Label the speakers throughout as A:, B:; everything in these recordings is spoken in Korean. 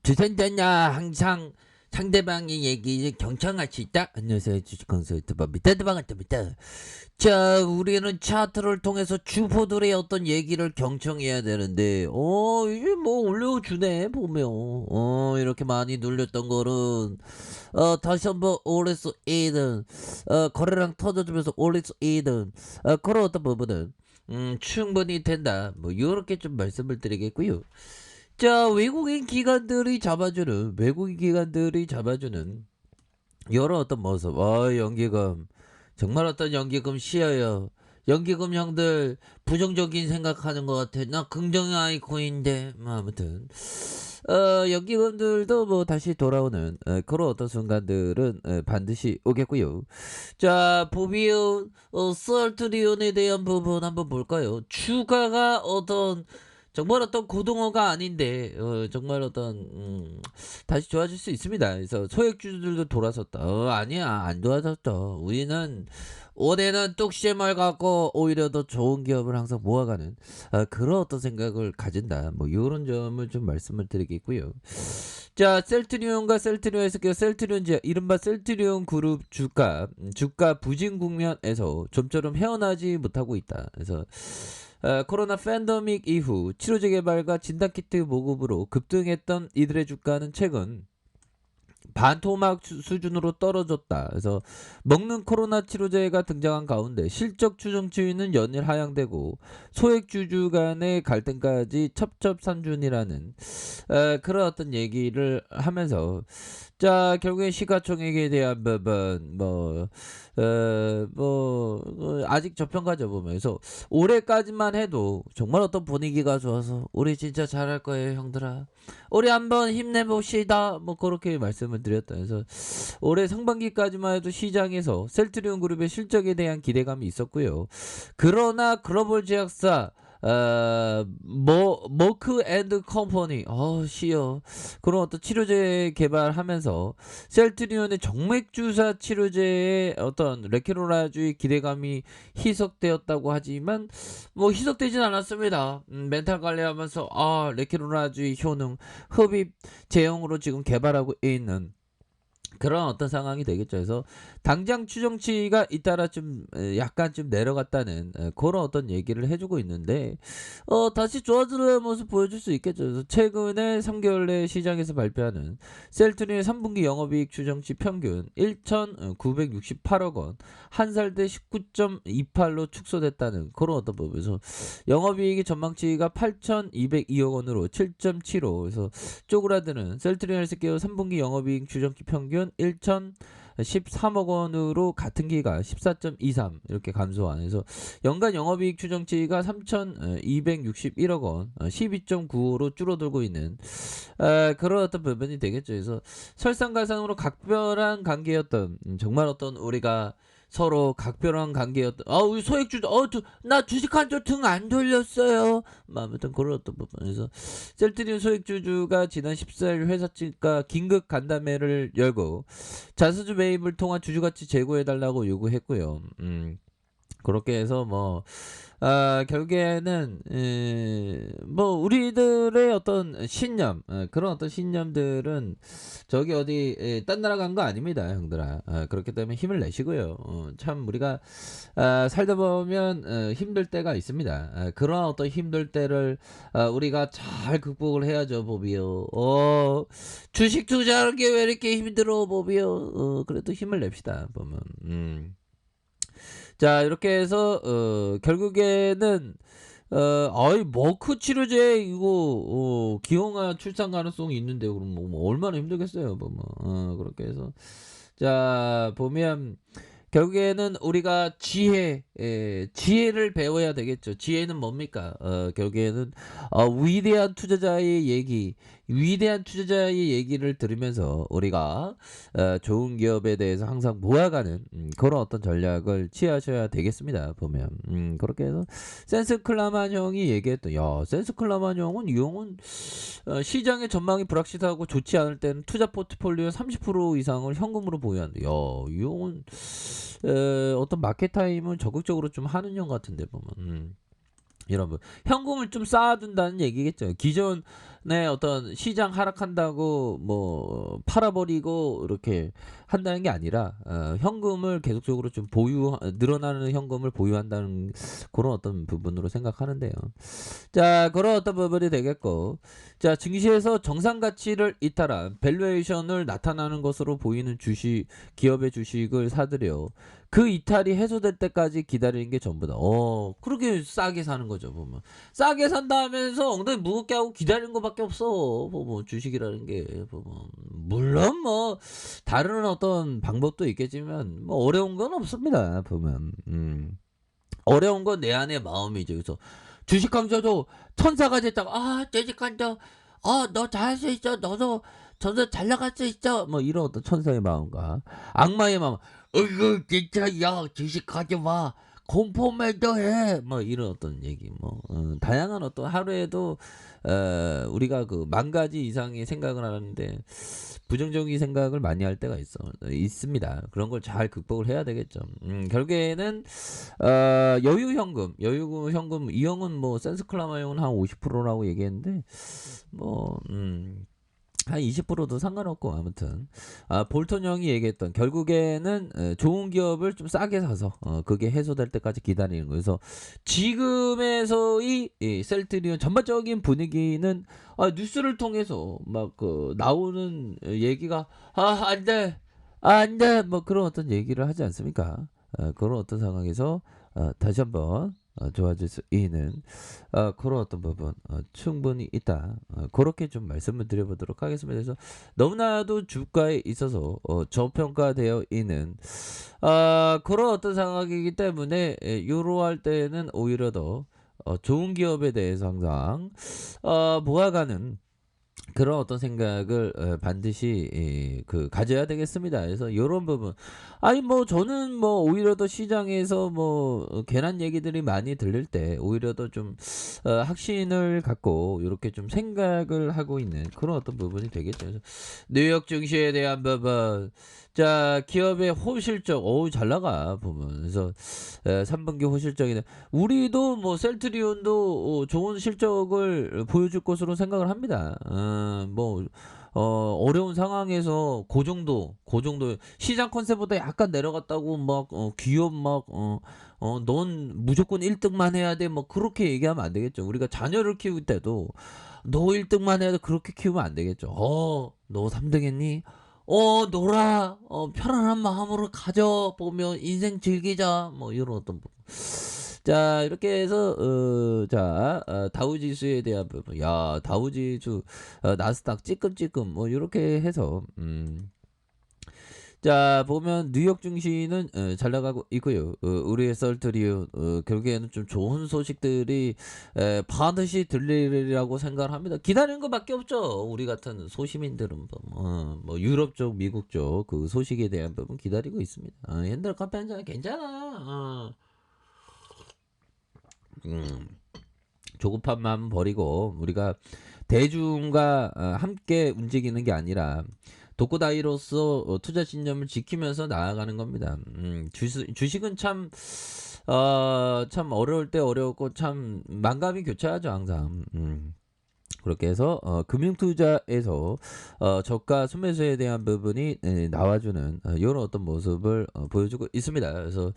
A: 주선자나 항상 상대방의 얘기를 경청할 수 있다. 안녕하세요, 주식kon설 유튜버입니다. 반갑습니다. 자, 우리는 차트를 통해서 주포들의 어떤 얘기를 경청해야 되는데, 이게 뭐 올려주네 보면, 이렇게 많이 눌렸던 거는, 다시 한번 올릴 수 있는, 거래량 터져주면서 올릴 수 있는, 그런 어떤 부분은 충분히 된다. 뭐 이렇게 좀 말씀을 드리겠고요. 자, 외국인 기관들이 잡아주는 여러 어떤 모습. 연기금. 정말 어떤 연기금 시어요. 연기금 형들 부정적인 생각하는 것 같아. 나 긍정의 아이콘인데. 뭐 아무튼. 연기금들도 뭐 다시 돌아오는 그런 어떤 순간들은 반드시 오겠고요. 자, 보비온, 썰트리온에 대한 부분 한번 볼까요? 추가가 정말 어떤 고등어가 아닌데 정말 어떤 다시 좋아질 수 있습니다. 그래서 소액주들도 돌아섰다. 아니야, 안 돌아섰다. 우리는 올해는 뚝심을 갖고 오히려 더 좋은 기업을 항상 모아가는 그런 어떤 생각을 가진다. 뭐 이런 점을 좀 말씀을 드리겠고요. 자, 셀트리온과 셀트리온에서 셀트리온지 이른바 셀트리온 그룹 주가 부진 국면에서 좀처럼 헤어나지 못하고 있다. 그래서 코로나 팬데믹 이후 치료제 개발과 진단키트 보급으로 급등했던 이들의 주가는 최근 반토막 수준으로 떨어졌다. 그래서 먹는 코로나 치료제가 등장한 가운데 실적 추정치위는 연일 하향되고 소액주주 간의 갈등까지 첩첩산중이라는 그런 어떤 얘기를 하면서 자, 결국에 시가총액에 대한 부분 아직 저평가죠 보면서 올해까지만 해도 정말 어떤 분위기가 좋아서 우리 진짜 잘할 거예요 형들아, 우리 한번 힘내봅시다 뭐 그렇게 말씀을 드렸다. 그래서 올해 상반기까지만 해도 시장에서 셀트리온 그룹의 실적에 대한 기대감이 있었고요. 그러나 글로벌 제약사 머크 앤드 컴퍼니 시어 그런 어떤 치료제 개발하면서 셀트리온의 정맥주사 치료제의 어떤 레케로라주의 기대감이 희석되었다고 하지만 뭐 희석되진 않았습니다. 멘탈 관리하면서 레케로라주의 효능 흡입 제형으로 지금 개발하고 있는 그런 어떤 상황이 되겠죠. 그래서 당장 추정치가 잇따라 좀 약간 좀 내려갔다는 그런 어떤 얘기를 해주고 있는데 다시 좋아지는 모습 보여줄 수 있겠죠. 그래서 최근에 3개월 내 시장에서 발표하는 셀트리온의 3분기 영업이익 추정치 평균 1,968억 원, 한 살 때 19.28로 축소됐다는 그런 어떤 부분에서 영업이익이 전망치가 8,202억 원으로 7.75, 그래서 쪼그라드는 셀트리온 헬스케어 3분기 영업이익 추정치 평균 1,013억 원으로 같은 기간 14.23 이렇게 감소한, 그래서 연간 영업이익 추정치가 3,261억 원 12.95로 줄어들고 있는 그런 어떤 부분이 되겠죠. 그래서 설상가상으로 각별한 관계였던 정말 어떤 우리가 서로 각별한 관계였던 우리 소액주 나 주식한 줄 등 안 돌렸어요. 아무튼 그런 어떤 부분에서 셀트리온 소액주주가 지난 14일 회사 측과 긴급 간담회를 열고 자사주 매입을 통한 주주가치 제고해달라고 요구했고요. 그렇게 해서 결국에는 우리들의 어떤 신념, 그런 어떤 신념들은 저기 어디 딴 나라 간 거 아닙니다 형들아. 그렇기 때문에 힘을 내시고요. 참 우리가 살다 보면 힘들 때가 있습니다. 그런 어떤 힘들 때를 우리가 잘 극복을 해야죠 보비요. 주식 투자하는 게 왜 이렇게 힘들어 보비요. 그래도 힘을 냅시다 보면. 자, 이렇게 해서 결국에는 머크 치료제 이거 기형아 출산 가능성이 있는데 그럼 뭐 얼마나 힘들겠어요 그렇게 해서 자 보면 결국에는 우리가 지혜를 배워야 되겠죠. 지혜는 뭡니까? 결국에는 위대한 투자자의 얘기를 들으면서 우리가 좋은 기업에 대해서 항상 모아가는 그런 어떤 전략을 취하셔야 되겠습니다. 보면 그렇게 해서 센스 클라만 형이 얘기했던, 센스 클라만 형은 이 형은 시장의 전망이 불확실하고 좋지 않을 때는 투자 포트폴리오 30% 이상을 현금으로 보유한다. 이 형은 어떤 마켓 타임을 적극적으로 좀 하는 형 같은데 보면. 여러분 현금을 좀 쌓아둔다는 얘기겠죠. 기존 네, 어떤 시장 하락한다고 뭐 팔아버리고 이렇게 한다는 게 아니라 현금을 계속적으로 좀 늘어나는 현금을 보유한다는 그런 어떤 부분으로 생각하는데요. 자, 그런 어떤 부분이 되겠고, 자, 증시에서 정상 가치를 이탈한 밸류에이션을 나타나는 것으로 보이는 기업의 주식을 사들여 그 이탈이 해소될 때까지 기다리는 게 전부다. 그렇게 싸게 사는 거죠, 보면. 싸게 산다 하면서 엉덩이 무겁게 하고 기다리는 것밖에 없어. 보면 주식이라는 게 보면. 물론 뭐 다른 어떤 방법도 있겠지만 뭐 어려운 건 없습니다, 보면. 어려운 건 내 안의 마음이죠. 그래서 주식 강조도 천사가 됐다고 주식 강조 너 잘할 수 있어, 너도 잘 나갈 수 있어, 뭐 이런 어떤 천사의 마음과 악마의 마음, 이거 진짜 야 주식 가져와 공포 매도해, 뭐 이런 어떤 얘기, 뭐 다양한 어떤 하루에도 우리가 그 만 가지 이상의 생각을 하는데 부정적인 생각을 많이 할 때가 있습니다. 그런 걸 잘 극복을 해야 되겠죠. 결국에는 여유현금 이 형은 뭐 센스클라마형은 한 50%라고 얘기했는데 뭐 한 20%도 상관없고, 아무튼 볼턴 형이 얘기했던 결국에는 좋은 기업을 좀 싸게 사서 그게 해소될 때까지 기다리는 거예요. 그래서 지금에서의 이 셀트리온 전반적인 분위기는 뉴스를 통해서 막 나오는 얘기가 안돼 안돼 뭐 그런 어떤 얘기를 하지 않습니까? 그런 어떤 상황에서 다시 한번 좋아질 수 있는 그런 어떤 부분 충분히 있다. 그렇게 좀 말씀을 드려보도록 하겠습니다. 그래서 너무나도 주가에 있어서 저평가되어 있는 그런 어떤 상황이기 때문에 이러할 때는 오히려 더 좋은 기업에 대해서 항상 모아가는 그런 어떤 생각을 반드시 가져야 되겠습니다. 그래서 요런 부분, 아니 뭐 저는 뭐 오히려 더 시장에서 뭐 괜한 얘기들이 많이 들릴 때 오히려 더 좀 확신을 갖고 요렇게 좀 생각을 하고 있는 그런 어떤 부분이 되겠죠. 그래서 뉴욕 증시에 대한 부분, 자, 기업의 호실적 잘 나가 보면. 그래서 3분기 호실적이네. 우리도 뭐 셀트리온도 좋은 실적을 보여줄 것으로 생각을 합니다. 뭐 어려운 상황에서 그 정도 시장 컨셉보다 약간 내려갔다고 막 기업 넌 무조건 1등만 해야 돼, 뭐 그렇게 얘기하면 안 되겠죠. 우리가 자녀를 키울 때도 너 1등만 해야 돼, 그렇게 키우면 안 되겠죠. 너 3등 했니? 놀아. 편안한 마음으로 가져보면 인생 즐기자. 뭐 이런 어떤 부분. 자, 이렇게 해서 다우 지수에 대한 부분. 야, 다우 지수, 나스닥 찌끔찌끔 뭐 이렇게 해서 자, 보면 뉴욕 증시는 잘 나가고 있고요. 우리의 썰트리온 결국에는 좀 좋은 소식들이 반드시 들리리라고 생각을 합니다. 기다리는 것밖에 없죠. 우리 같은 소시민들은 뭐 유럽 쪽, 미국 쪽 그 소식에 대한 부분 기다리고 있습니다. 옛날 커피 한잔 괜찮아. 조급한 마음 버리고 우리가 대중과 함께 움직이는 게 아니라 독고다이로서 투자 신념을 지키면서 나아가는 겁니다. 주식은 참 어려울 때 어려웠고 참 만감이 교차하죠, 항상. 그렇게 해서 금융투자에서 저가 순매수에 대한 부분이 나와주는 이런 어떤 모습을 보여주고 있습니다. 그래서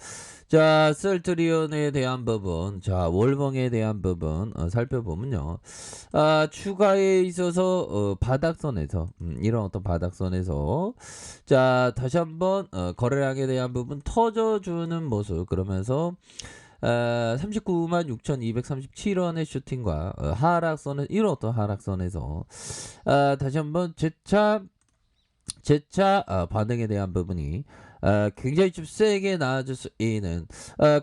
A: 자, 셀트리온에 대한 부분, 자, 월봉에 대한 부분 살펴보면요. 추가에 있어서 바닥선에서 이런 어떤 바닥선에서 자, 다시 한번 거래량에 대한 부분 터져주는 모습, 그러면서 39만 6,237원의 슈팅과 하락선은 이런 어떤 하락선에서 다시 한번 재차 반응에 대한 부분이 굉장히 좀 세게 나아질 수 있는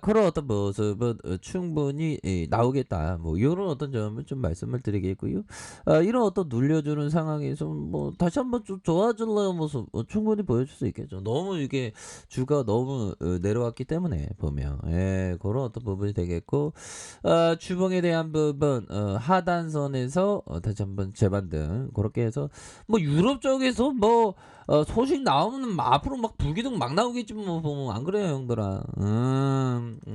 A: 그런 어떤 모습은 충분히 나오겠다. 뭐 이런 어떤 점을 좀 말씀을 드리겠고요. 이런 어떤 눌려주는 상황에서 뭐 다시 한번 좀 좋아질려는 모습 충분히 보여줄 수 있겠죠. 너무 이게 주가 너무 내려왔기 때문에 보면 그런 어떤 부분이 되겠고, 주봉에 대한 부분 하단선에서 다시 한번 재반등 그렇게 해서 뭐 유럽 쪽에서 뭐 소식 나오면 앞으로 막 불기둥 막 나오겠지 뭐 보면 안 그래요 형들아.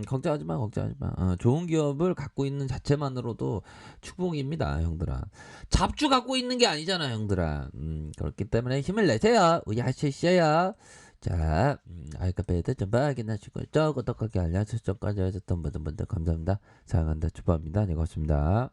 A: 걱정하지 마 걱정하지 마. 좋은 기업을 갖고 있는 자체만으로도 축복입니다 형들아. 잡주 갖고 있는 게 아니잖아 형들아. 그렇기 때문에 힘을 내세요. 우야시시야. 자, 알카페이드 좀 확인하시고 구독하기 알람 설정까지 하셨던 모든 분들 감사합니다. 사랑한다 축복합니다. 네 고맙습니다.